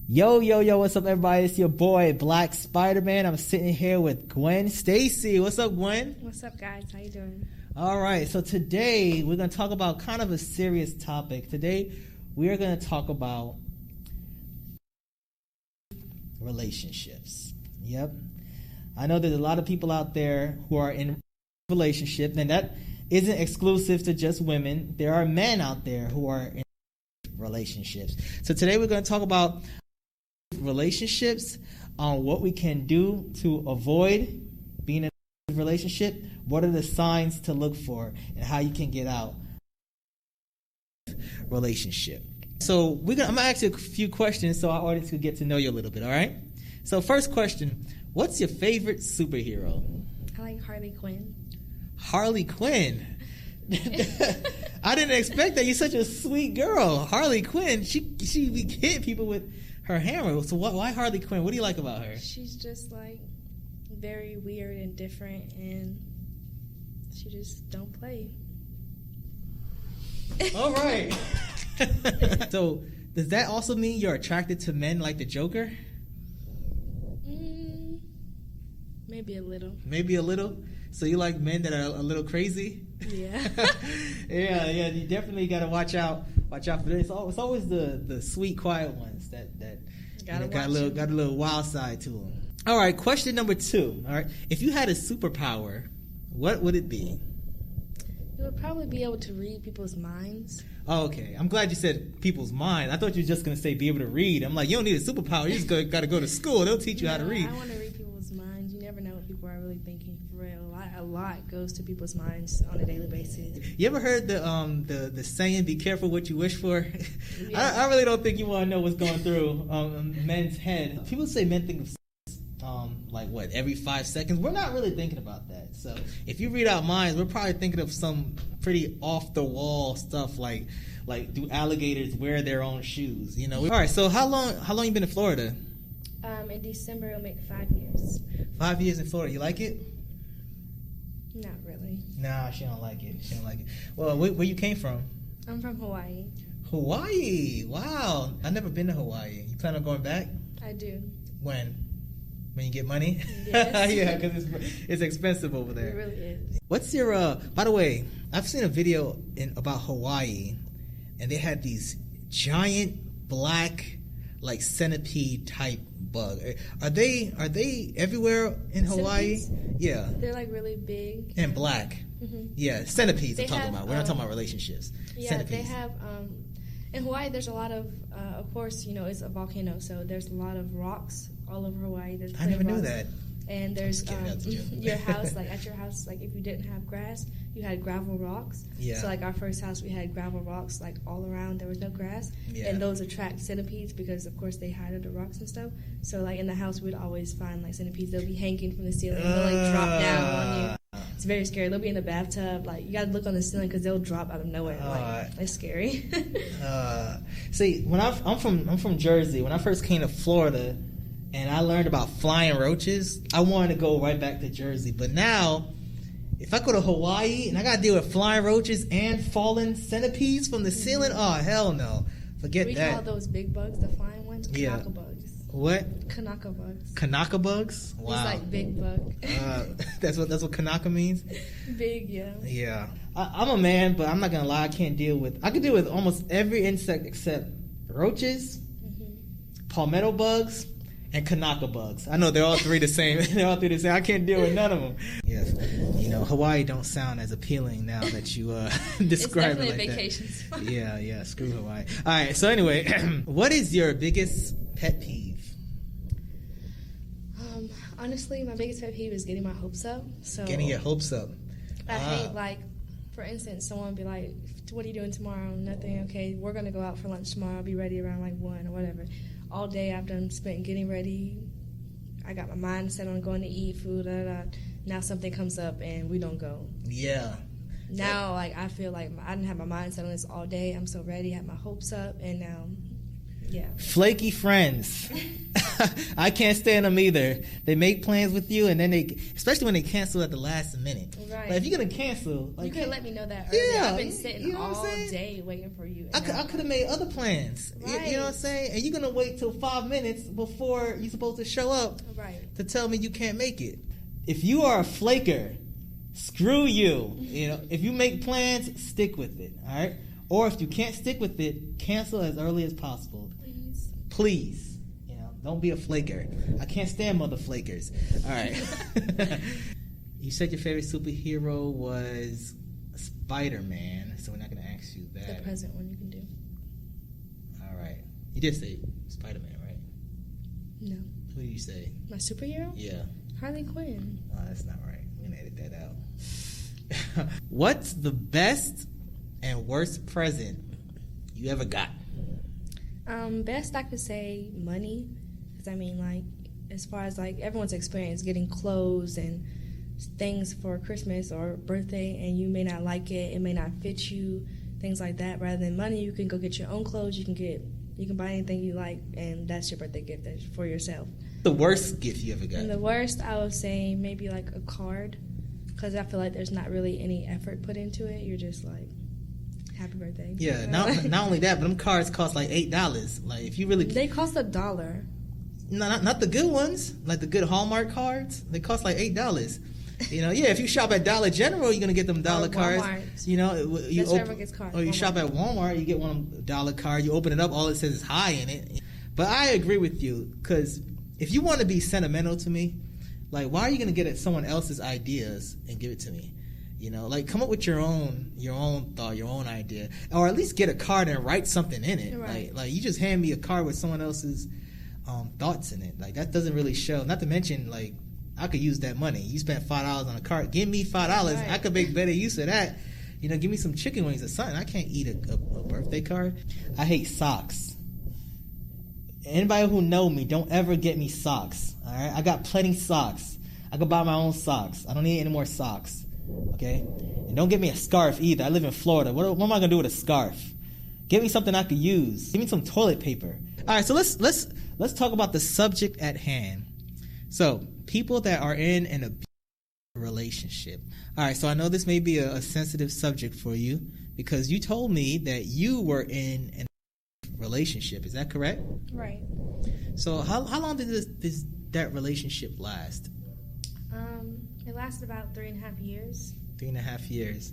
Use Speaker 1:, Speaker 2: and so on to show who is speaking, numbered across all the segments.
Speaker 1: Yo, yo, yo, what's up, everybody? It's your boy, Black Spiderman. I'm sitting here with Gwen Stacy. What's up, Gwen?
Speaker 2: What's up, guys? How you doing?
Speaker 1: All right, so today we're going to talk about kind of a serious topic. Today we are going to talk about relationships. Yep. I know there's a lot of people out there who are in relationships, and that isn't exclusive to just women. There are men out there who are in relationships. So today we're going to talk about relationships, on what we can do to avoid being in a relationship, what are the signs to look for, and how you can get out relationship. So I'm gonna ask you a few questions so our audience can get to know you a little bit. All right, so first question, what's your favorite superhero?
Speaker 2: I like Harley Quinn.
Speaker 1: Harley Quinn. I didn't expect that. You're such a sweet girl. Harley Quinn, she be hitting people with her hammer. So why Harley Quinn? What do you like about her?
Speaker 2: She's just like very weird and different, and she just don't play.
Speaker 1: All right. So does that also mean you're attracted to men like the Joker?
Speaker 2: Maybe a little.
Speaker 1: Maybe a little? So you like men that are a little crazy?
Speaker 2: Yeah.
Speaker 1: yeah, you definitely got to watch out for this. It's always the sweet, quiet ones that got a little wild side to them. All right, question number 2. All right, if you had a superpower, what would it be?
Speaker 2: You would probably be able to read people's minds.
Speaker 1: Oh, okay. I'm glad you said people's minds. I thought you were just going to say be able to read. I'm like, you don't need a superpower. You just got to go to school. They'll teach you how to read.
Speaker 2: I want to read people's minds. You never know what people are really thinking for real. A lot goes to people's minds on a daily basis. You
Speaker 1: ever heard the saying, be careful what you wish for?
Speaker 2: Yeah.
Speaker 1: I really don't think you want to know what's going through men's head. People say men think of every 5 seconds. We're not really thinking about that. So if you read our minds, we're probably thinking of some pretty off the wall stuff like do alligators wear their own shoes? You know. All right. So how long you been in Florida?
Speaker 2: In December it'll make 5 years.
Speaker 1: 5 years in Florida. You like it?
Speaker 2: Not really.
Speaker 1: Nah, she don't like it. Well, where you came from?
Speaker 2: I'm from Hawaii.
Speaker 1: Hawaii. Wow. I've never been to Hawaii. You plan on going back?
Speaker 2: I do.
Speaker 1: When you get money?
Speaker 2: Yes.
Speaker 1: Yeah, because it's expensive over there.
Speaker 2: It really is.
Speaker 1: What's your, by the way, I've seen a video about Hawaii, and they had these giant black, like centipede type bug. Are they everywhere in Hawaii?
Speaker 2: Centipedes?
Speaker 1: Yeah.
Speaker 2: They're like really big.
Speaker 1: And black.
Speaker 2: Mm-hmm.
Speaker 1: Yeah, centipedes I'm talking
Speaker 2: have,
Speaker 1: about. We're not talking about relationships.
Speaker 2: Yeah,
Speaker 1: centipedes.
Speaker 2: They have, in Hawaii there's a lot of course, it's a volcano, so there's a lot of rocks all over Hawaii. There's
Speaker 1: I never knew that.
Speaker 2: And there's your house, like at your house, like if you didn't have grass, you had gravel rocks.
Speaker 1: Yeah.
Speaker 2: So like our first house, we had gravel rocks like all around. There was no grass. Yeah. And those attract centipedes because of course they hide under rocks and stuff. So like in the house, we'd always find like centipedes. They'll be hanging from the ceiling. They'll like drop down on you. It's very scary. They'll be in the bathtub. Like you gotta look on the ceiling because they'll drop out of nowhere. It's scary.
Speaker 1: See, when I'm from Jersey. When I first came to Florida, and I learned about flying roaches, I wanted to go right back to Jersey. But now, if I go to Hawaii and I got to deal with flying roaches and falling centipedes from the ceiling, oh, hell no. Forget that.
Speaker 2: We call those big bugs, the flying ones, Kanaka bugs.
Speaker 1: What?
Speaker 2: Kanaka bugs.
Speaker 1: Kanaka bugs? Wow.
Speaker 2: It's like big bug.
Speaker 1: That's what Kanaka means?
Speaker 2: Big, yeah.
Speaker 1: Yeah. I'm a man, but I'm not going to lie. I can deal with almost every insect except roaches, palmetto bugs, and Kanaka bugs. I know they're all three the same. I can't deal with none of them. Yes. Hawaii don't sound as appealing now that you describe it like that. It's definitely a vacation spot. Yeah. Screw Hawaii. All right. So anyway, what is your biggest pet peeve?
Speaker 2: Honestly, my biggest pet peeve is getting my hopes up.
Speaker 1: Getting your hopes up.
Speaker 2: I hate, for instance, someone be like, what are you doing tomorrow? Nothing. Okay, we're going to go out for lunch tomorrow. I'll be ready around 1 or whatever. All day I've spent getting ready. I got my mind set on going to eat food. Now something comes up and we don't go.
Speaker 1: Yeah.
Speaker 2: Now, I feel like I didn't have my mind set on this all day. I'm so ready. I had my hopes up, and now Yeah.
Speaker 1: Flaky friends. I can't stand them either. They make plans with you, and then especially when they cancel at the last minute.
Speaker 2: Right.
Speaker 1: Like, if you're gonna cancel, like,
Speaker 2: you could let me know that earlier.
Speaker 1: Yeah,
Speaker 2: I've been sitting
Speaker 1: you know
Speaker 2: all day waiting for you.
Speaker 1: I could have made other plans.
Speaker 2: Right.
Speaker 1: You know what I'm saying? And you're gonna wait till 5 minutes before you're supposed to show up to tell me you can't make it. If you are a flaker, screw you. You know, if you make plans, stick with it. All right. Or if you can't stick with it, cancel as early as possible. Please. Don't be a flaker. I can't stand mother flakers. All right. You said your favorite superhero was Spiderman, so we're not going to ask you that.
Speaker 2: The present one you can do.
Speaker 1: All right. You did say Spiderman, right?
Speaker 2: No.
Speaker 1: Who did you say?
Speaker 2: My superhero?
Speaker 1: Yeah.
Speaker 2: Harley Quinn.
Speaker 1: Oh, that's not right. We're going to edit that out. What's the best and worst present you ever got?
Speaker 2: Best I could say money. I mean, like, as far as, like, everyone's experience getting clothes and things for Christmas or birthday, and you may not like it, it may not fit you, things like that. Rather than money, you can go get your own clothes, you can buy anything you like, and that's your birthday gift for yourself.
Speaker 1: The worst gift you ever got?
Speaker 2: And the worst, I would say maybe, like, a card, because I feel like there's not really any effort put into it. You're just like, happy birthday.
Speaker 1: Yeah, not only that, but them cards cost like $8. Like, if you really...
Speaker 2: They cost $1.
Speaker 1: No, not the good ones, like the good Hallmark cards. They cost like $8. You know, yeah. If you shop at Dollar General, you're gonna get them dollar cards. You know,
Speaker 2: that's where everyone gets cards.
Speaker 1: Or you shop at Walmart, you get one of them dollar cards. You open it up, all it says is "hi" in it. But I agree with you, because if you want to be sentimental to me, like, why are you gonna get at someone else's ideas and give it to me? You know, like, come up with your own thought, your own idea, or at least get a card and write something in it.
Speaker 2: Right.
Speaker 1: Like you just hand me a card with someone else's thoughts in it. Like, that doesn't really show. Not to mention, like, I could use that money. You spent $5 on a card. Give me $5. Right. I could make better use of that. You know, give me some chicken wings or something. I can't eat a birthday card. I hate socks. Anybody who know me, don't ever get me socks. All right, I got plenty socks. I could buy my own socks. I don't need any more socks. Okay, and don't get me a scarf either. I live in Florida. What am I gonna do with a scarf? Give me something I could use. Give me some toilet paper. All right, so let's talk about the subject at hand. So, people that are in an abusive relationship. All right, so I know this may be a sensitive subject for you, because you told me that you were in an relationship. Is that correct?
Speaker 2: Right.
Speaker 1: So, how long did that relationship last?
Speaker 2: It lasted about 3.5 years.
Speaker 1: 3.5 years.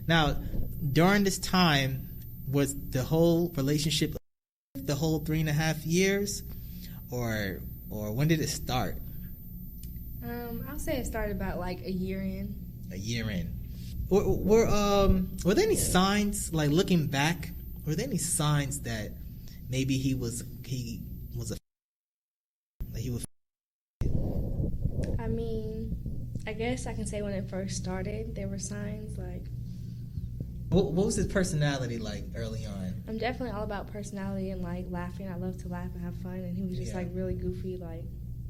Speaker 1: Now, during this time, was the whole relationship the whole 3.5 years, or when did it start?
Speaker 2: I'll say it started about like a year in.
Speaker 1: A year in. Were there any signs, like, looking back? Were there any signs that maybe he was
Speaker 2: I mean, I guess I can say when it first started, there were signs like.
Speaker 1: What was his personality like early on?
Speaker 2: I'm definitely all about personality and, like, laughing. I love to laugh and have fun, and he was just like really goofy. Like,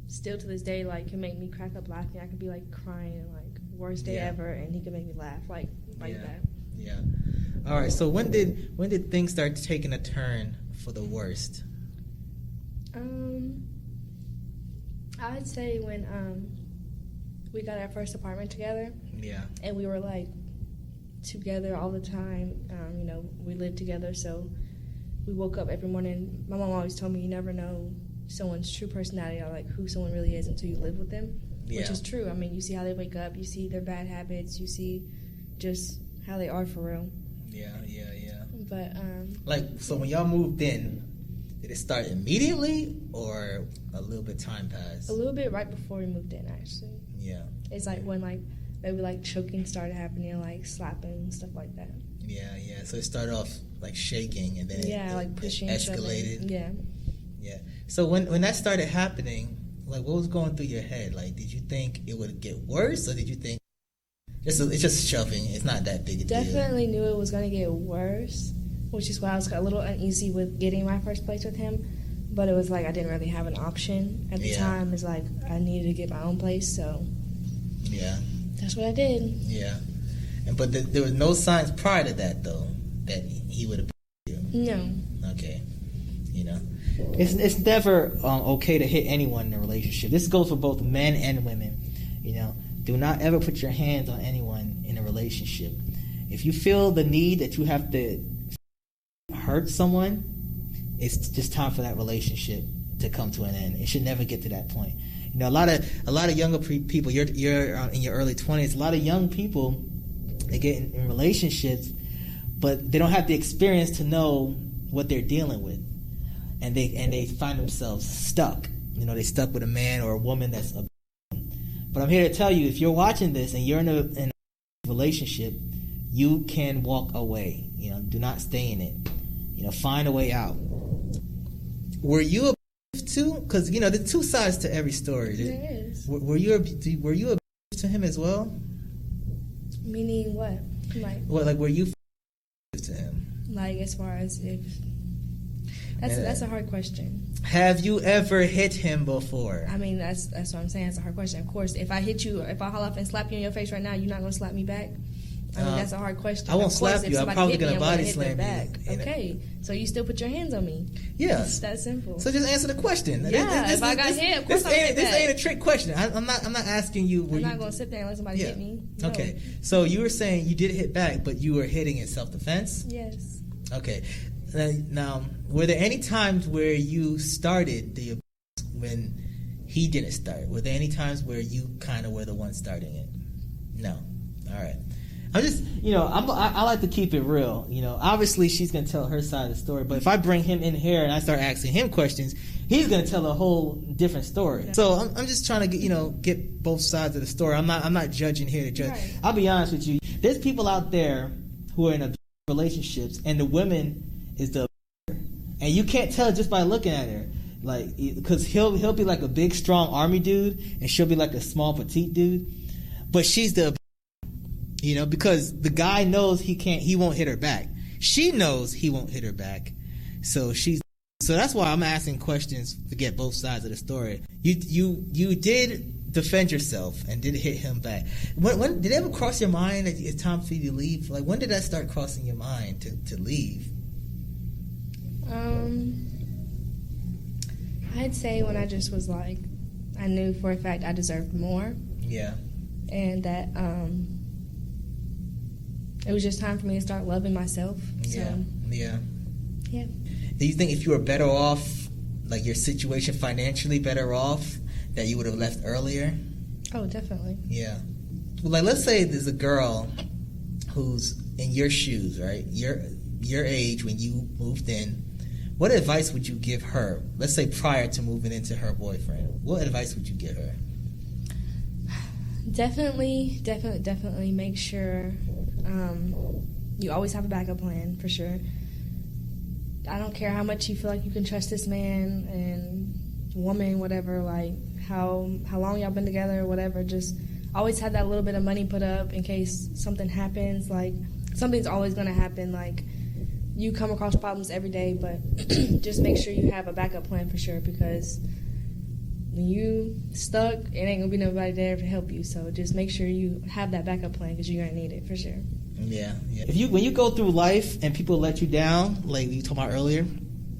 Speaker 2: still to this day, like, can make me crack up laughing. I could be like crying and like worst day ever, and he could make me laugh like that.
Speaker 1: Yeah. All right. So when did things start taking a turn for the worst?
Speaker 2: I would say when we got our first apartment together.
Speaker 1: Yeah.
Speaker 2: And we were like together all the time. You know, we lived together, so we woke up every morning. My mom always told me you never know someone's true personality or like who someone really is until you live with them, which is true. I mean, you see how they wake up, you see their bad habits, you see just how they are for real.
Speaker 1: Yeah.
Speaker 2: But
Speaker 1: like, so when y'all moved in, did it start immediately or a little bit time passed?
Speaker 2: A little bit right before we moved in, actually.
Speaker 1: Yeah.
Speaker 2: It's like when like maybe like choking started happening, like slapping and stuff like that.
Speaker 1: Yeah. So it started off like shaking, and then
Speaker 2: like pushing,
Speaker 1: it escalated.
Speaker 2: Shoving.
Speaker 1: Yeah. So when that started happening, like, what was going through your head? Like, did you think it would get worse, or did you think it's just shoving? It's not that big a deal.
Speaker 2: Definitely knew it was going to get worse, which is why I was a little uneasy with getting my first place with him. But it was like I didn't really have an option at the time. It's like I needed to get my own place, so that's what I did.
Speaker 1: Yeah, but there was no signs prior to that, though, that he would have.
Speaker 2: No.
Speaker 1: Okay. You know, it's never okay to hit anyone in a relationship. This goes for both men and women. You know, do not ever put your hands on anyone in a relationship. If you feel the need that you have to hurt someone, it's just time for that relationship to come to an end. It should never get to that point. You know, a lot of younger people. You're in your early 20s. A lot of young people, they get in relationships, but they don't have the experience to know what they're dealing with. And they find themselves stuck. You know, they stuck with a man or a woman that's a. But I'm here to tell you, if you're watching this and you're in a relationship, you can walk away. You know, do not stay in it. You know, find a way out. Were you a too? Because you know, there's two sides to every story.
Speaker 2: There is.
Speaker 1: Were you a to him as well?
Speaker 2: Meaning what?
Speaker 1: Like were you to him?
Speaker 2: Like as far as if. That's a hard question.
Speaker 1: Have you ever hit him before?
Speaker 2: I mean, that's what I'm saying. It's a hard question. Of course, if I hit you, if I haul off and slap you in your face right now, you're not gonna slap me back. I mean, that's a hard question.
Speaker 1: I won't slap you. I'm probably gonna body slam
Speaker 2: back.
Speaker 1: you.
Speaker 2: Okay, so you still put your hands on me?
Speaker 1: Yeah,
Speaker 2: it's that simple.
Speaker 1: So just answer the question.
Speaker 2: Yeah, if I got hit, of course I'm hit back.
Speaker 1: This ain't a trick question. I'm not asking you.
Speaker 2: I'm not gonna sit there and let somebody hit me. No.
Speaker 1: Okay, so you were saying you did hit back, but you were hitting in self-defense.
Speaker 2: Yes.
Speaker 1: Okay. Now, were there any times where you started the abuse when he didn't start? Were there any times where you kind of were the one starting it? No. All right. I'm just, you know, I like to keep it real. You know, obviously she's going to tell her side of the story, but if I bring him in here and I start asking him questions, he's going to tell a whole different story. Okay. So I'm just trying to get both sides of the story. I'm not judging here to judge. Right. I'll be honest with you. There's people out there who are in abusive relationships, and the women is the, and you can't tell just by looking at her, like, because he'll be like a big strong army dude and she'll be like a small petite dude, but she's the, you know, because the guy knows he won't hit her back. She knows he won't hit her back, so that's why I'm asking questions to get both sides of the story. You did defend yourself and did hit him back. When did it ever cross your mind that it's time for you to leave? Like, when did that start crossing your mind to leave?
Speaker 2: I'd say when I just was like, I knew for a fact I deserved more.
Speaker 1: Yeah.
Speaker 2: And that it was just time for me to start loving myself.
Speaker 1: Yeah.
Speaker 2: So,
Speaker 1: yeah.
Speaker 2: Yeah.
Speaker 1: Do you think if you were better off, like your situation financially better off, that you would have left earlier?
Speaker 2: Oh, definitely.
Speaker 1: Yeah. Well, like, let's say there's a girl who's in your shoes, right? Your age when you moved in. What advice would you give her? Let's say prior to moving into her boyfriend. What advice would you give her?
Speaker 2: Definitely make sure you always have a backup plan, for sure. I don't care how much you feel like you can trust this man and woman, whatever, like how long y'all been together or whatever, just always have that little bit of money put up in case something happens. Like, something's always going to happen. Like, you come across problems every day, but just make sure you have a backup plan for sure, because when you stuck, it ain't gonna be nobody there to help you. So just make sure you have that backup plan, because you're gonna need it for sure.
Speaker 1: Yeah. When you go through life and people let you down, like we talked about earlier,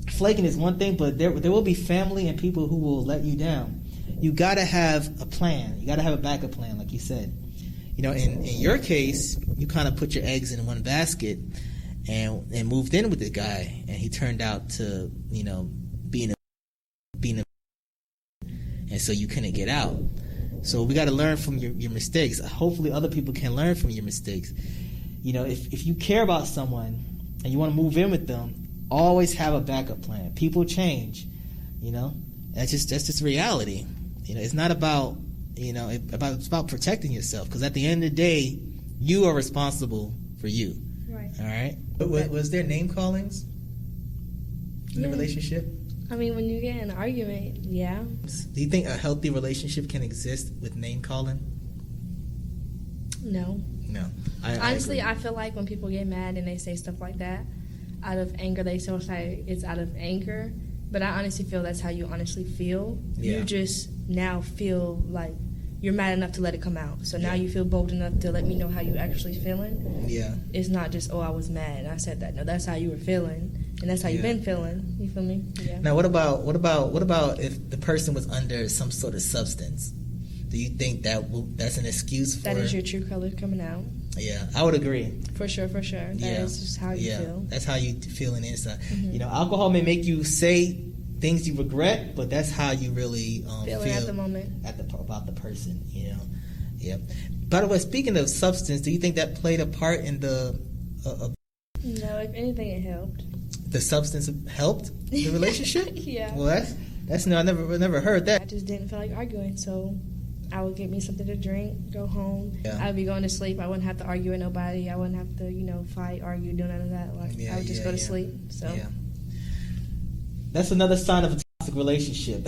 Speaker 1: flaking is one thing, but there will be family and people who will let you down. You gotta have a plan. You gotta have a backup plan, like you said. You know, in your case, you kind of put your eggs in one basket. And moved in with the guy, and he turned out to, you know, being a, and so you couldn't get out. So we got to learn from your mistakes. Hopefully, other people can learn from your mistakes. You know, if you care about someone and you want to move in with them, always have a backup plan. People change. You know, that's just reality. You know, it's not about it's about protecting yourself, because at the end of the day, you are responsible for you.
Speaker 2: Right.
Speaker 1: All right. Was there name callings in the relationship?
Speaker 2: I mean, when you get in an argument, yeah.
Speaker 1: Do you think a healthy relationship can exist with name calling?
Speaker 2: No. Honestly, I feel like when people get mad and they say stuff like that, out of anger, they still say it's out of anger. But I honestly feel that's how you honestly feel. Yeah. You just now feel like you're mad enough to let it come out. So now you feel bold enough to let me know how you actually feeling.
Speaker 1: Yeah.
Speaker 2: It's not just, oh, I was mad, I said that. No, that's how you were feeling. and that's how you've been feeling. You feel me? Yeah.
Speaker 1: Now, what about if the person was under some sort of substance? Do you think that's an excuse for...
Speaker 2: That is your true color coming out.
Speaker 1: Yeah, I would agree.
Speaker 2: For sure. That is just how you feel.
Speaker 1: That's how you feel in the inside.
Speaker 2: Mm-hmm.
Speaker 1: Alcohol may make you say things you regret, but that's how you really feel
Speaker 2: at the moment.
Speaker 1: About the person, Yeah. By the way, speaking of substance, do you think that played a part in the...
Speaker 2: No, if anything, it helped.
Speaker 1: The substance helped the relationship?
Speaker 2: Yeah.
Speaker 1: Well, that's no, I never heard that.
Speaker 2: I just didn't feel like arguing, so I would get me something to drink, go home.
Speaker 1: Yeah.
Speaker 2: I would be going to sleep. I wouldn't have to argue with nobody. I wouldn't have to, fight, argue, do none of that. I would just go to sleep. So.
Speaker 1: Yeah. That's another sign of a toxic relationship.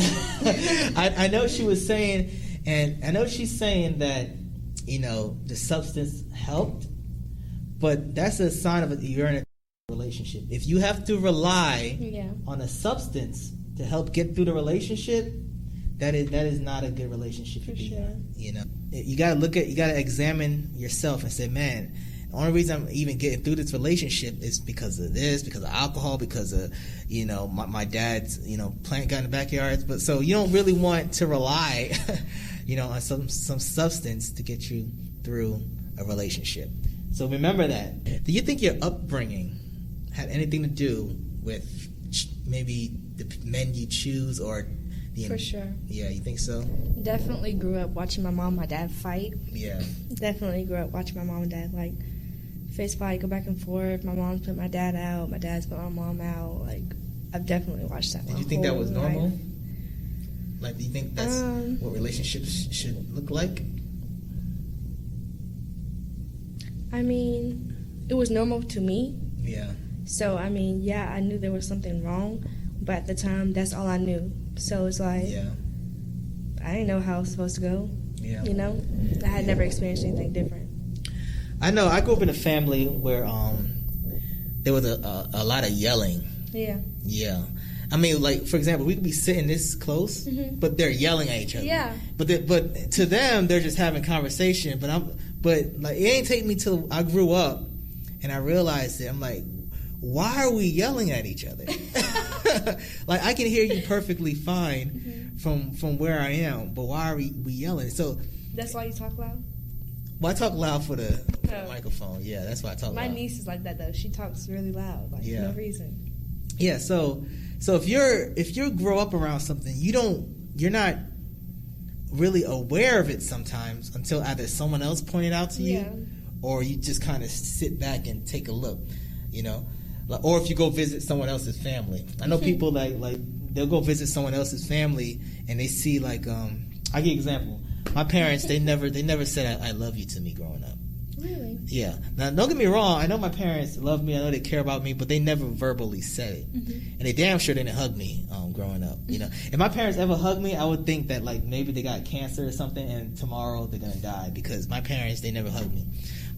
Speaker 1: I know she was saying, and I know she's saying that, the substance helped, but that's a sign of you're in a relationship. If you have to rely on a substance to help get through the relationship, that is not a good relationship to be in. You gotta examine yourself and say, man, the only reason I'm even getting through this relationship is because of this, because of alcohol, because of my dad's plant guy in the backyard. But so you don't really want to rely on some substance to get you through a relationship. So remember that. Do you think your upbringing had anything to do with maybe the men you choose or
Speaker 2: For sure.
Speaker 1: Yeah, you think so?
Speaker 2: Definitely grew up watching my mom and my dad fight.
Speaker 1: Yeah.
Speaker 2: Definitely grew up watching my mom and dad face fight, go back and forth. My mom put my dad out, my dad's put my mom out. I've definitely watched that.
Speaker 1: Did you think that was normal?
Speaker 2: Life.
Speaker 1: Do you think that's what relationships should look like?
Speaker 2: I mean, it was normal to me.
Speaker 1: Yeah.
Speaker 2: So, I mean, I knew there was something wrong, but at the time, that's all I knew. So it's I didn't know how it was supposed to go.
Speaker 1: Yeah.
Speaker 2: I had never experienced anything different.
Speaker 1: I know. I grew up in a family where there was a lot of yelling.
Speaker 2: Yeah.
Speaker 1: Yeah. I mean, for example, we could be sitting this close, but they're yelling at each other.
Speaker 2: Yeah.
Speaker 1: But to them, they're just having conversation. But it ain't take me till I grew up, and I realized it. I'm like, why are we yelling at each other? I can hear you perfectly fine from where I am, but why are we yelling? So
Speaker 2: that's why you talk loud?
Speaker 1: Well, I talk loud for the microphone. Yeah, that's why I talk loud.
Speaker 2: My niece is like that though. She talks really loud, for no reason.
Speaker 1: Yeah, so if you grow up around something, you're not really aware of it sometimes until either someone else pointed out to you, or you just kind of sit back and take a look, or if you go visit someone else's family. I know people like they'll go visit someone else's family and they see I give you an example. My parents they never said I love you to me growing up.
Speaker 2: Really?
Speaker 1: Yeah. Now, don't get me wrong. I know my parents love me. I know they care about me, but they never verbally said it. And they damn sure didn't hug me growing up. If my parents ever hugged me, I would think that maybe they got cancer or something, and tomorrow they're gonna die because my parents they never hugged me.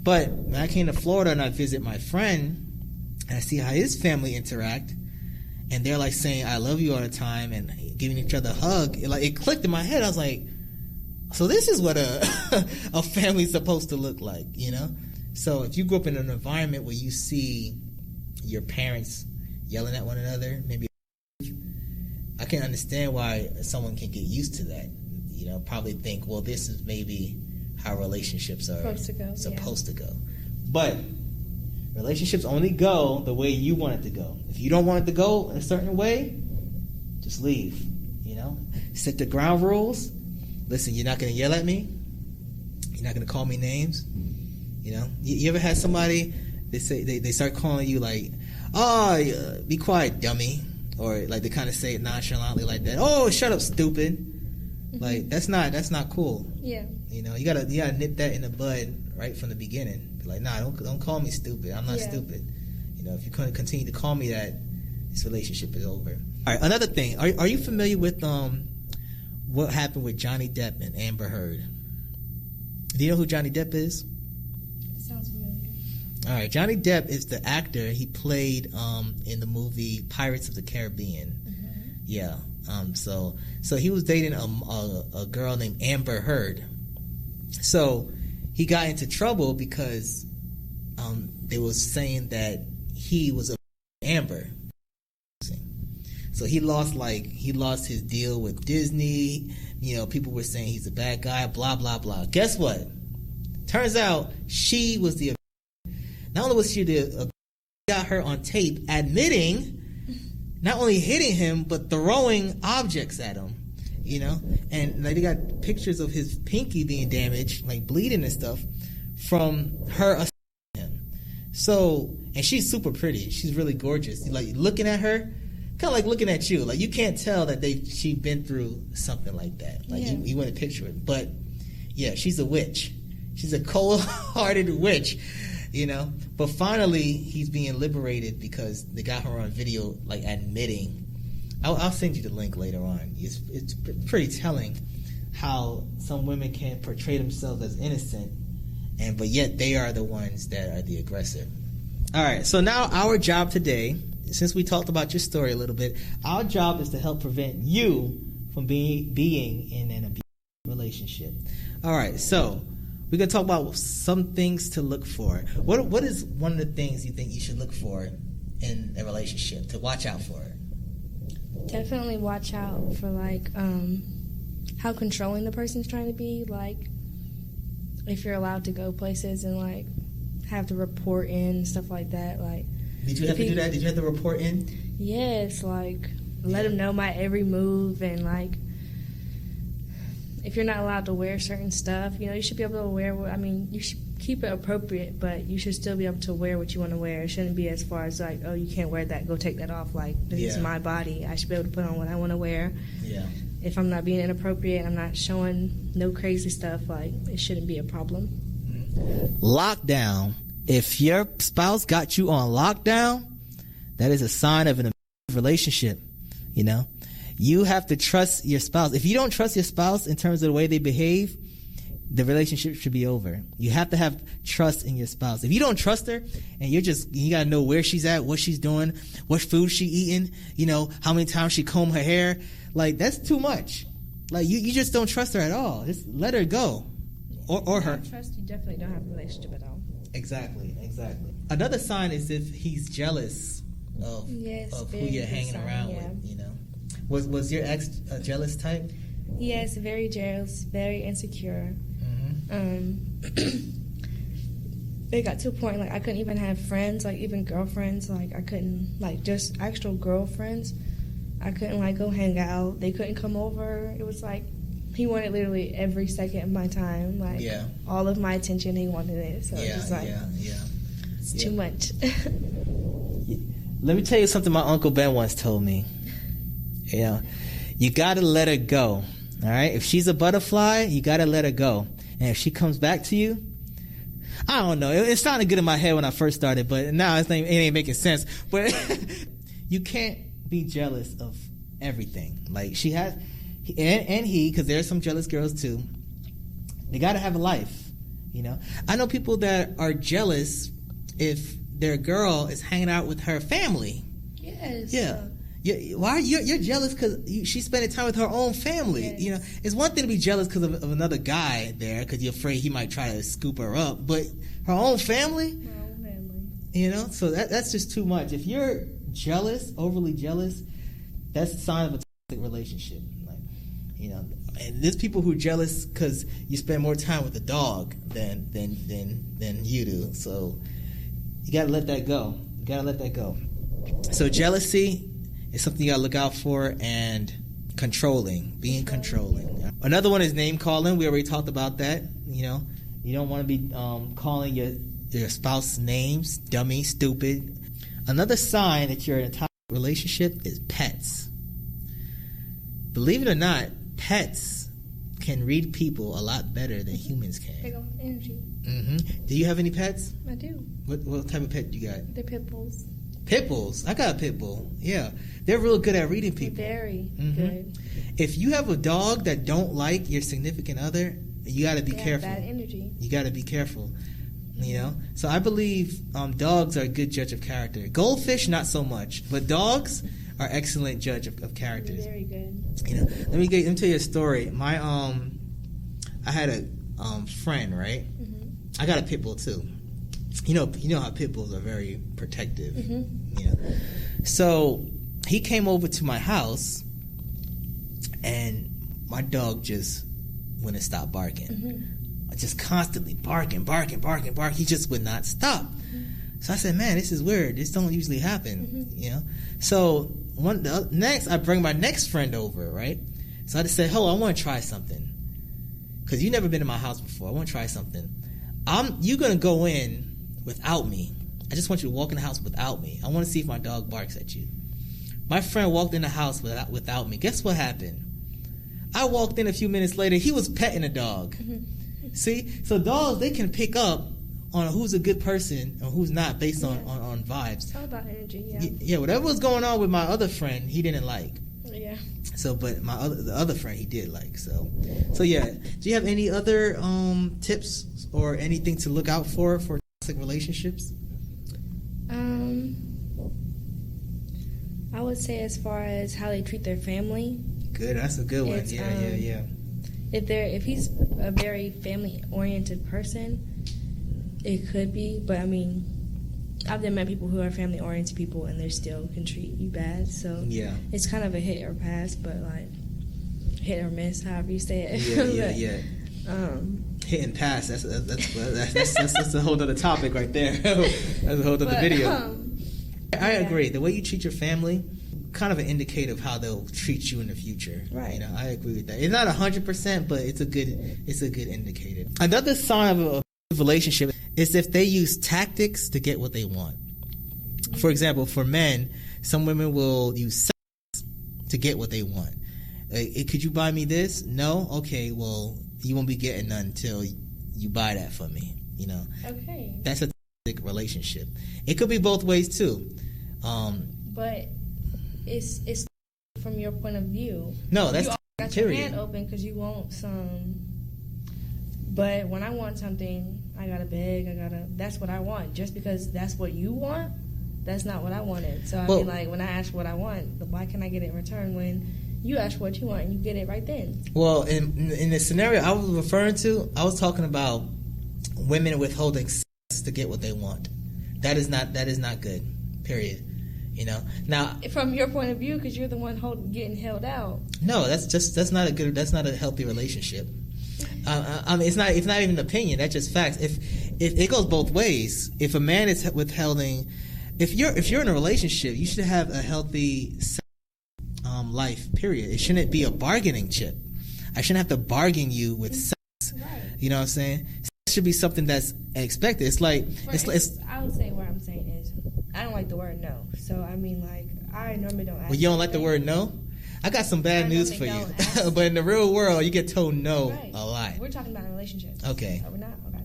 Speaker 1: But when I came to Florida and I visit my friend, and I see how his family interact, and they're saying I love you all the time and giving each other a hug, it clicked in my head. I was like, so this is what a family's supposed to look like, So if you grew up in an environment where you see your parents yelling at one another, maybe I can understand why someone can get used to that. Probably think, well, this is maybe how relationships are supposed to go. But relationships only go the way you want it to go. If you don't want it to go in a certain way, just leave. Set the ground rules. Listen, you're not going to yell at me. You're not going to call me names. You ever had somebody, they say they start calling you be quiet, dummy, or they kind of say it nonchalantly like that. Oh, shut up, stupid. That's not cool.
Speaker 2: Yeah.
Speaker 1: You gotta nip that in the bud right from the beginning. Be nah, don't call me stupid. I'm not stupid. If you're going to continue to call me that, this relationship is over. All right. Another thing. Are you familiar with what happened with Johnny Depp and Amber Heard? Do you know who Johnny Depp is?
Speaker 2: Sounds familiar.
Speaker 1: All right, Johnny Depp is the actor. He played in the movie Pirates of the Caribbean. Yeah. So he was dating a girl named Amber Heard. So he got into trouble because they was saying that he was a Amber. So he lost his deal with Disney. You know, people were saying he's a bad guy, blah, blah, blah. Guess what? Turns out she was the... Not only was she the... got her on tape admitting not only hitting him, but throwing objects at him. You know? And like, they got pictures of his pinky being damaged, like bleeding and stuff, from her assaulting him. So, and she's super pretty. She's really gorgeous. Like, looking at her, kind of like looking at you. Like, you can't tell that she's been through something like that. Like, you wouldn't picture it. But, yeah, she's a witch. She's a cold-hearted witch, you know. But finally, he's being liberated because they got her on video, like, admitting. I'll send you the link later on. It's pretty telling how some women can portray themselves as innocent, but yet they are the ones that are the aggressor. All right, so now our job today, since we talked about your story a little bit, our job is to help prevent you from being in an abusive relationship. All right, so we're going to talk about some things to look for. What is one of the things you think you should look for in a relationship, to watch out for?
Speaker 2: Definitely watch out for, like, how controlling the person's trying to be. Like, if you're allowed to go places and, like, have to report in and stuff like that. Like,
Speaker 1: did you have to do that? Did you have to report in?
Speaker 2: Yes, like, let them know my every move. And, like, if you're not allowed to wear certain stuff, you know, you should be able to wear you should keep it appropriate, but you should still be able to wear what you want to wear. It shouldn't be as far as, like, oh, you can't wear that, go take that off. Like, this is my body. I should be able to put on what I want to wear. Yeah. If I'm not being inappropriate, I'm not showing no crazy stuff, like, it shouldn't be a problem.
Speaker 1: Lockdown. If your spouse got you on lockdown, that is a sign of an abusive relationship, you know? You have to trust your spouse. If you don't trust your spouse in terms of the way they behave, the relationship should be over. You have to have trust in your spouse. If you don't trust her, and you gotta know where she's at, what she's doing, what food she eating, you know, how many times she comb her hair, like, that's too much. Like, you just don't trust her at all. Just let her go. Or her.
Speaker 2: If you don't trust, you definitely don't have a relationship at all.
Speaker 1: Exactly. Another sign is if he's jealous of who you're hanging around with, you know. Was your ex a jealous type?
Speaker 2: Yes, very jealous, very insecure. It got to a point, like, I couldn't even have friends, like, even girlfriends. Like, I couldn't, like, just actual girlfriends. I couldn't, like, go hang out. They couldn't come over. It was like he wanted literally every second of my time, like, all of my attention. He wanted it. So it's like, it's too much.
Speaker 1: Let me tell you something my Uncle Ben once told me. You gotta let her go. All right, if she's a butterfly, you gotta let her go. And if she comes back to you, I don't know. It sounded good in my head when I first started, but now it ain't making sense. But you can't be jealous of everything. Like, she has, and he, because there's some jealous girls too. They gotta have a life, you know. I know people that are jealous if their girl is hanging out with her family.
Speaker 2: Yes.
Speaker 1: Yeah. Why you're jealous because she's spending time with her own family? Yes. You know, it's one thing to be jealous because of another guy there because you're afraid he might try to scoop her up, but her own family.
Speaker 2: Her own family.
Speaker 1: You know, so that's just too much. If you're jealous, overly jealous, that's a sign of a toxic relationship. Like, you know, and there's people who are jealous because you spend more time with the dog than you do. So you gotta let that go. So jealousy is something you gotta look out for, and being controlling. Another one is name calling. We already talked about that. You know, you don't want to be calling your spouse names, dummy, stupid. Another sign that you're in a toxic relationship is pets. Believe it or not, pets can read people a lot better than humans can.
Speaker 2: They go energy.
Speaker 1: Do you have any pets?
Speaker 2: I do.
Speaker 1: What type of pet you got?
Speaker 2: They're pit bulls.
Speaker 1: Pit bulls? I got a pit bull. Yeah. They're real good at reading people.
Speaker 2: Very good.
Speaker 1: If you have a dog that don't like your significant other, you got to be careful.
Speaker 2: Bad energy.
Speaker 1: You got to be careful. You know? So I believe dogs are a good judge of character. Goldfish, not so much. But dogs are excellent judge of characters.
Speaker 2: Very good.
Speaker 1: You know, let me tell you a story. My I had a friend, right? I got a pit bull too. You know how pit bulls are very protective. You know, so he came over to my house, and my dog just wouldn't stop barking. Mm-hmm. Just constantly barking. He just would not stop. Mm-hmm. So I said, man, this is weird. This don't usually happen, you know? So next, I bring my next friend over, right? So I just said, I want to try something. Because you've never been in my house before. I want to try something. You're going to go in without me. I just want you to walk in the house without me. I want to see if my dog barks at you. My friend walked in the house without me. Guess what happened? I walked in a few minutes later. He was petting a dog. Mm-hmm. See? So dogs, they can pick up on who's a good person and who's not based on vibes.
Speaker 2: It's all about energy,
Speaker 1: Yeah, whatever was going on with my other friend, he didn't like.
Speaker 2: Yeah.
Speaker 1: So, but the other friend he did like. So yeah. Do you have any other tips or anything to look out for toxic relationships?
Speaker 2: I would say as far as how they treat their family.
Speaker 1: Good, that's a good one. Yeah.
Speaker 2: If he's a very family oriented person, it could be. But I mean, I've met people who are family oriented people and they still can treat you bad. So
Speaker 1: yeah, it's
Speaker 2: kind of a hit or pass, but like hit or miss, however you say it.
Speaker 1: Yeah. Hit and pass. That's a whole other topic right there. That's a whole other video. I agree. The way you treat your family, kind of an indicator of how they'll treat you in the future.
Speaker 2: Right.
Speaker 1: You know, I agree with that. It's not 100%, but it's a good indicator. Another sign of a relationship is if they use tactics to get what they want. For example, for men, some women will use sex to get what they want. Could you buy me this? No? Okay, well, you won't be getting none until you buy that for me. You know? Okay. That's a toxic relationship. It could be both ways too.
Speaker 2: But it's from your point of view.
Speaker 1: No, that's
Speaker 2: you got your hand open because you want some. But when I want something, I gotta beg. That's what I want. Just because that's what you want, that's not what I wanted. So I mean, like when I ask what I want, why can't I get it in return when you ask what you want and you get it right then?
Speaker 1: Well, in the scenario I was referring to, I was talking about women withholding sex to get what they want. That is not good. Period. You know. Now,
Speaker 2: from your point of view, because you're the one getting held out.
Speaker 1: No, that's not a healthy relationship. I mean, it's not even an opinion. That's just facts. If it goes both ways. If a man is withholding, if you're in a relationship, you should have a healthy life. Period. It shouldn't be a bargaining chip. I shouldn't have to bargain you with sex. Right. You know what I'm saying? Sex should be something that's expected. It's like it's
Speaker 2: I would say what I'm saying is I don't like the word no. So I mean, like I normally don't ask.
Speaker 1: Well, you don't like the word no? I got some bad news for you. But in the real world, you get told no a lot.
Speaker 2: We're talking about relationships.
Speaker 1: Okay.
Speaker 2: Are we not? Okay.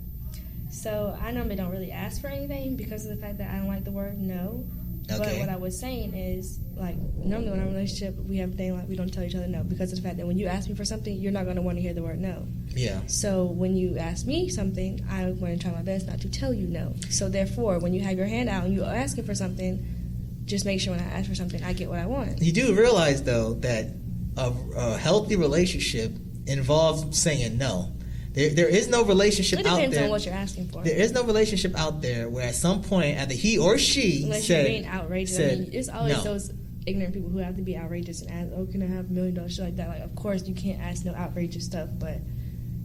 Speaker 2: So I normally don't really ask for anything because of the fact that I don't like the word no. Okay. But what I was saying is, like, normally when I'm in a relationship, we have a thing like we don't tell each other no because of the fact that when you ask me for something, you're not going to want to hear the word no.
Speaker 1: Yeah.
Speaker 2: So when you ask me something, I'm going to try my best not to tell you no. So therefore, when you have your hand out and you're asking for something, just make sure when I ask for something, I get what I want. You
Speaker 1: do realize, though, that a healthy relationship involves saying no. There is no relationship out there.
Speaker 2: It depends on what you're asking for.
Speaker 1: There is no relationship out there where at some point either he or she
Speaker 2: unless you're being outrageous. I mean, it's always
Speaker 1: no.
Speaker 2: Those ignorant people who have to be outrageous and ask, oh, can I have $1 million, shit like that. Like, of course, you can't ask no outrageous stuff, but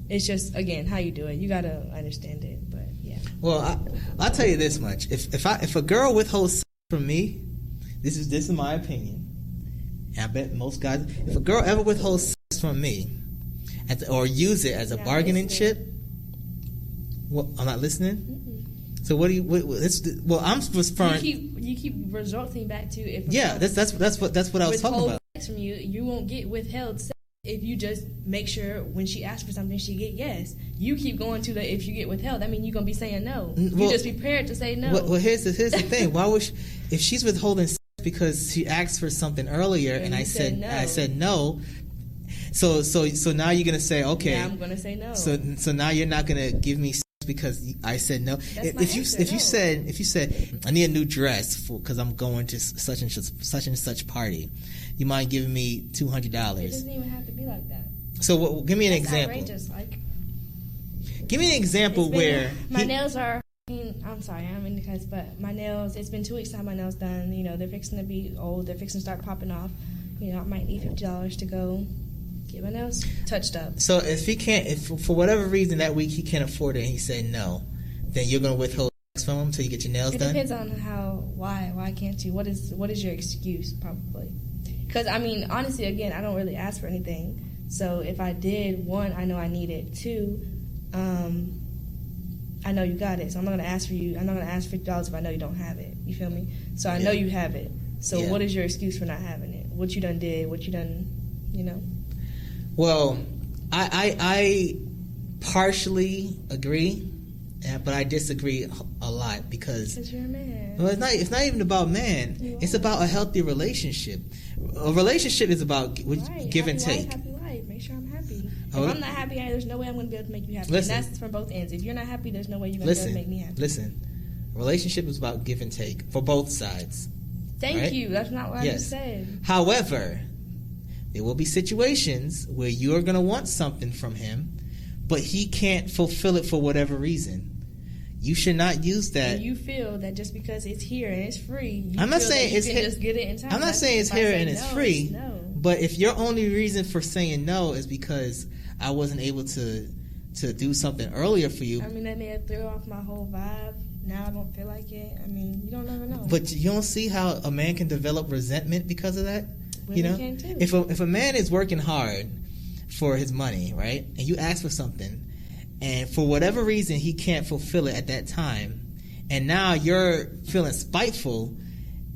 Speaker 2: it's just, again, how you do it. You got to understand it, but yeah.
Speaker 1: Well, I'll tell you this much. If a girl withholds sex from me, this is my opinion, and I bet most guys, if a girl ever withholds sex from me, or use it as a bargaining chip. Well, I'm not listening. Mm-mm. So what do you? Well, I'm referring.
Speaker 2: You keep resorting back to if.
Speaker 1: Yeah, that's what I was talking about.
Speaker 2: Sex from you won't get withheld sex if you just make sure when she asks for something she get yes. You keep going to the if you get withheld. I mean, you're gonna be saying no. You just prepared to say no.
Speaker 1: Well, here's the thing. Why would if she's withholding sex because she asked for something earlier and I said no. So now you're gonna say okay.
Speaker 2: Yeah, I'm gonna say no.
Speaker 1: So now you're not gonna give me sex because I said no. If you said I need a new dress because I'm going to such and such party, you mind giving me $200? It
Speaker 2: doesn't even have to be like that.
Speaker 1: So give me an example.
Speaker 2: Outrageous, like.
Speaker 1: Give me an example where
Speaker 2: my nails are I'm sorry, I'm in the cuss, but my nails, it's been 2 weeks to have my nails done. You know, they're fixing to be old. They're fixing to start popping off. You know, I might need $50 to go get my nails touched up.
Speaker 1: So if for whatever reason that week he can't afford it and he said no, then you're going to withhold from him until you get your nails done?
Speaker 2: It depends on why can't you? What is your excuse, probably? Because, I mean, honestly, again, I don't really ask for anything. So if I did, one, I know I need it. Two, I know you got it, so I'm not going to ask for you. I'm not going to ask $50 if I know you don't have it. You feel me? So I know you have it. So what is your excuse for not having it? What you done did? What you done, you know?
Speaker 1: Well, I partially agree, but I disagree a lot because
Speaker 2: you're a man.
Speaker 1: Well, it's not even about man. It's about a healthy relationship. A relationship is about give and take.
Speaker 2: Happy life. Make sure I'm happy. If I'm not happy, there's no way I'm going to be able to make you happy.
Speaker 1: Listen,
Speaker 2: and that's from both ends. If you're not happy, there's no way you're going to be able to make me happy.
Speaker 1: Listen, a relationship is about give and take for both sides.
Speaker 2: Thank you. That's not what I just said.
Speaker 1: However, there will be situations where you're going to want something from him, but he can't fulfill it for whatever reason. You should not use that.
Speaker 2: And you feel that just because it's here and it's free,
Speaker 1: I'm not saying it's
Speaker 2: just get it in time.
Speaker 1: I'm not saying it's here and it's free.
Speaker 2: No.
Speaker 1: But if your only reason for saying no is because I wasn't able to do something earlier for you.
Speaker 2: I mean, that may have threw off my whole vibe. Now I don't feel like it. I mean, you don't never know.
Speaker 1: But you don't see how a man can develop resentment because of that?
Speaker 2: Women can too.
Speaker 1: If a man is working hard for his money, right, and you ask for something, and for whatever reason he can't fulfill it at that time, and now you're feeling spiteful,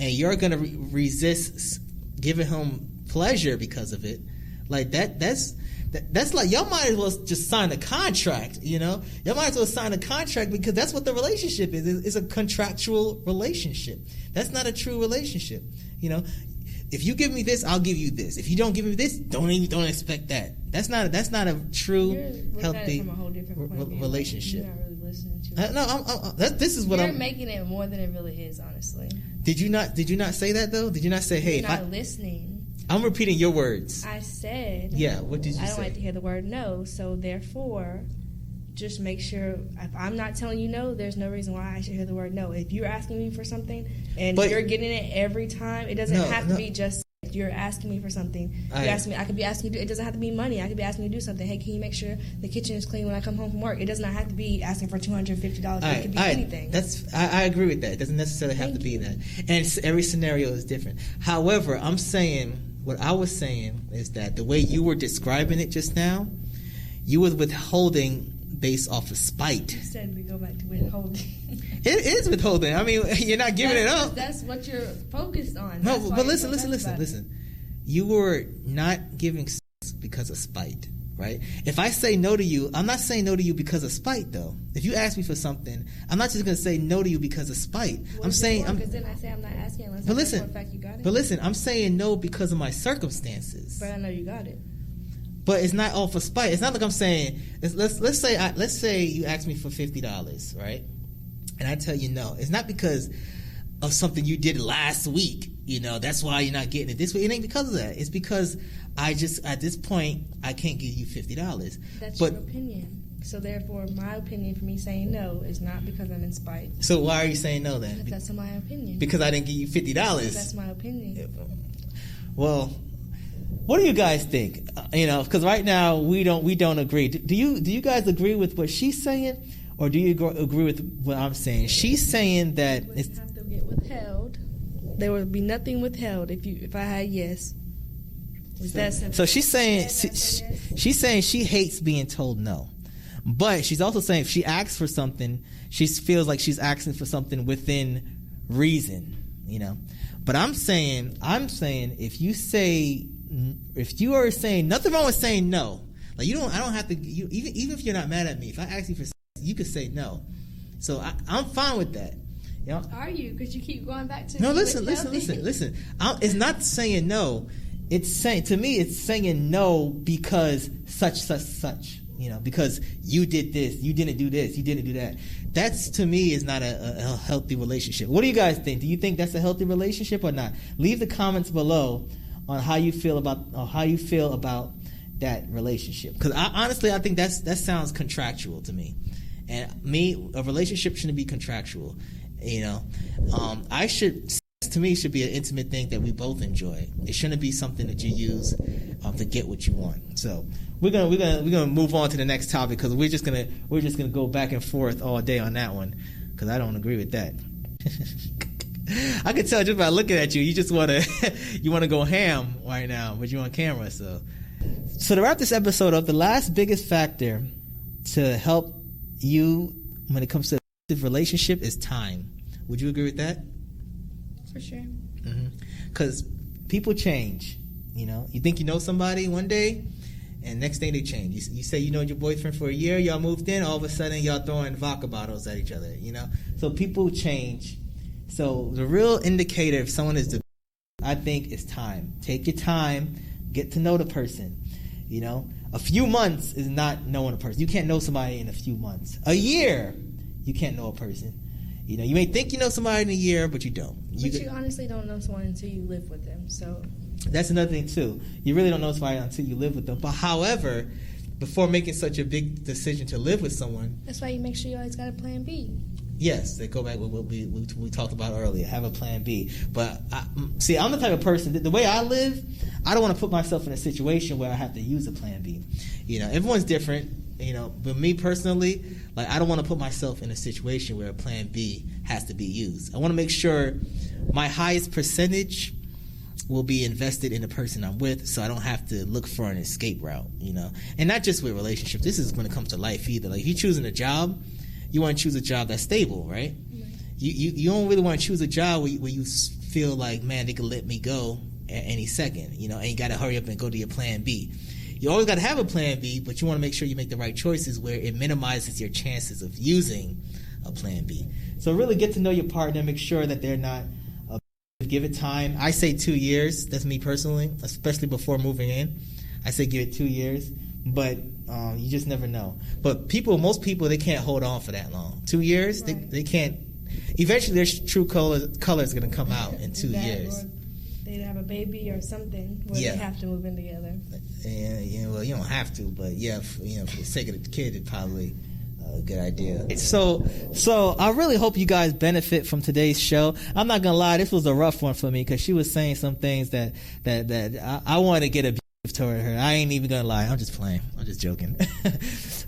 Speaker 1: and you're going to resist giving him pleasure because of it, like that's like y'all might as well just sign a contract, you know? Y'all might as well sign a contract because that's what the relationship is. It's a contractual relationship. That's not a true relationship, you know? If you give me this, I'll give you this. If you don't give me this, don't expect that. That's not a true healthy relationship.
Speaker 2: You're not really listening to
Speaker 1: it. This is what
Speaker 2: you're making it more than it really is, honestly.
Speaker 1: Did you not say that though? Did you not say, hey,
Speaker 2: you're not listening?
Speaker 1: I'm repeating your words.
Speaker 2: I said,
Speaker 1: yeah, what did you say?
Speaker 2: I don't like to hear the word no, so therefore, just make sure, if I'm not telling you no, there's no reason why I should hear the word no. If you're asking me for something and you're getting it every time, it doesn't have to be just you're asking me for something. You're asking me, I could be asking you, it doesn't have to be money. I could be asking you to do something. Hey, can you make sure the kitchen is clean when I come home from work? It does not have to be asking for $250. It could be anything.
Speaker 1: I agree with that. It doesn't necessarily have to be that. And every scenario is different. However, I'm saying, what I was saying is that the way you were describing it just now, you were withholding based off of spite.
Speaker 2: You said we go back to withholding.
Speaker 1: It is withholding. I mean, you're not giving it up.
Speaker 2: That's what you're focused on.
Speaker 1: No, but listen. You were not giving because of spite, right? If I say no to you, I'm not saying no to you because of spite, though. If you ask me for something, I'm not just going to say no to you because of spite. I'm saying,
Speaker 2: because then I say I'm not asking unless I know for a fact you got it.
Speaker 1: But listen, I'm saying no because of my circumstances.
Speaker 2: But I know you got it.
Speaker 1: But it's not all for spite. It's not like I'm saying. Let's say you ask me for $50, right? And I tell you no. It's not because of something you did last week. You know, that's why you're not getting it this week. It ain't because of that. It's because I just, at this point, I can't give you $50.
Speaker 2: That's your opinion. So therefore, my opinion for me saying no is not because I'm in spite.
Speaker 1: So why are you saying no then?
Speaker 2: Because that's my opinion.
Speaker 1: Because I didn't give you $50.
Speaker 2: Because that's my opinion.
Speaker 1: Well, what do you guys think? You know, because right now we don't agree. Do you guys agree with what she's saying, or do you agree with what I'm saying? She's saying that
Speaker 2: it would have to get withheld. There would be nothing withheld if I had yes.
Speaker 1: So she's saying she's saying she hates being told no, but she's also saying if she asks for something, she feels like she's asking for something within reason. You know, but I'm saying if you are saying nothing wrong with saying no, like I don't have to. Even if you're not mad at me, if I ask you for, you could say no. So I'm fine with that. You know?
Speaker 2: Are you? Because you keep going back to
Speaker 1: no. Listen. It's not saying no. It's saying to me, it's saying no because such. You know, because you did this, you didn't do this, you didn't do that. That's to me is not a healthy relationship. What do you guys think? Do you think that's a healthy relationship or not? Leave the comments below on how you feel about that relationship. Because honestly, I think that sounds contractual to me. And a relationship shouldn't be contractual. You know, to me, it should be an intimate thing that we both enjoy. It shouldn't be something that you use to get what you want. So we're gonna move on to the next topic, because we're just gonna go back and forth all day on that one, because I don't agree with that. I can tell just by looking at you, you just wanna go ham right now, but you're on camera. So to wrap this episode up, the last biggest factor to help you when it comes to a relationship is time. Would you agree with that?
Speaker 2: For sure.
Speaker 1: Because people change. You know, you think you know somebody one day, and next thing they change. You say you know your boyfriend for a year, y'all moved in, all of a sudden y'all throwing vodka bottles at each other. You know, so people change. So the real indicator if someone is I think, is time. Take your time, get to know the person. You know, a few months is not knowing a person. You can't know somebody in a few months. A year, you can't know a person. You know, you may think you know somebody in a year, but you don't.
Speaker 2: You honestly don't know someone until you live with them. So
Speaker 1: that's another thing too. You really don't know somebody until you live with them. But however, before making such a big decision to live with someone,
Speaker 2: that's why you make sure you always got a plan B.
Speaker 1: Yes, they go back with what we talked about earlier. Have a plan B. But I'm the type of person, the way I live, I don't want to put myself in a situation where I have to use a plan B. You know, everyone's different. You know, but me personally, like, I don't want to put myself in a situation where a plan B has to be used. I want to make sure my highest percentage will be invested in the person I'm with, so I don't have to look for an escape route, you know. And not just with relationships. This is when it comes to life either. Like, if you're choosing a job, you want to choose a job that's stable, right? You don't really want to choose a job where you feel like, man, they could let me go at any second, you know, and you got to hurry up and go to your plan B. You always got to have a plan B, but you want to make sure you make the right choices where it minimizes your chances of using a plan B. So really get to know your partner, make sure that they're not give it time. I say 2 years. That's me personally, especially before moving in. I say give it 2 years, but you just never know. But most people, they can't hold on for that long. 2 years, right. they can't. Eventually, their true color is going to come out in 2 years.
Speaker 2: They'd have a baby or something where they have to move in together.
Speaker 1: Yeah, well, you don't have to, but yeah, for the sake of the kid, it's probably a good idea. So I really hope you guys benefit from today's show. I'm not gonna lie, this was a rough one for me because she was saying some things that I wanted to get abusive toward her. I ain't even gonna lie. I'm just playing. I'm just joking.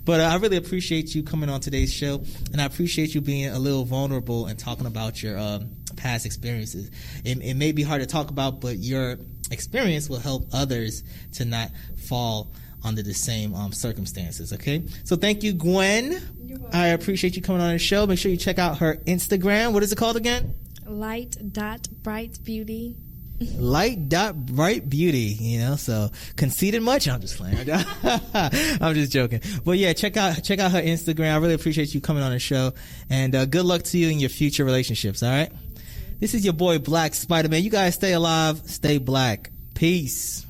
Speaker 1: But I really appreciate you coming on today's show, and I appreciate you being a little vulnerable and talking about your past experiences. It may be hard to talk about, but your experience will help others to not fall under the same circumstances. Okay, so thank you, Gwen.
Speaker 2: You're welcome.
Speaker 1: I appreciate you coming on the show. Make sure you check out her Instagram. What is it called again?
Speaker 2: Light.brightbeauty.
Speaker 1: Light.brightbeauty, you know, so conceited much? I'm just playing. I'm just joking. But yeah, check out her Instagram. I really appreciate you coming on the show, and good luck to you in your future relationships. All right. This is your boy Black Spiderman. You guys stay alive, stay black. Peace.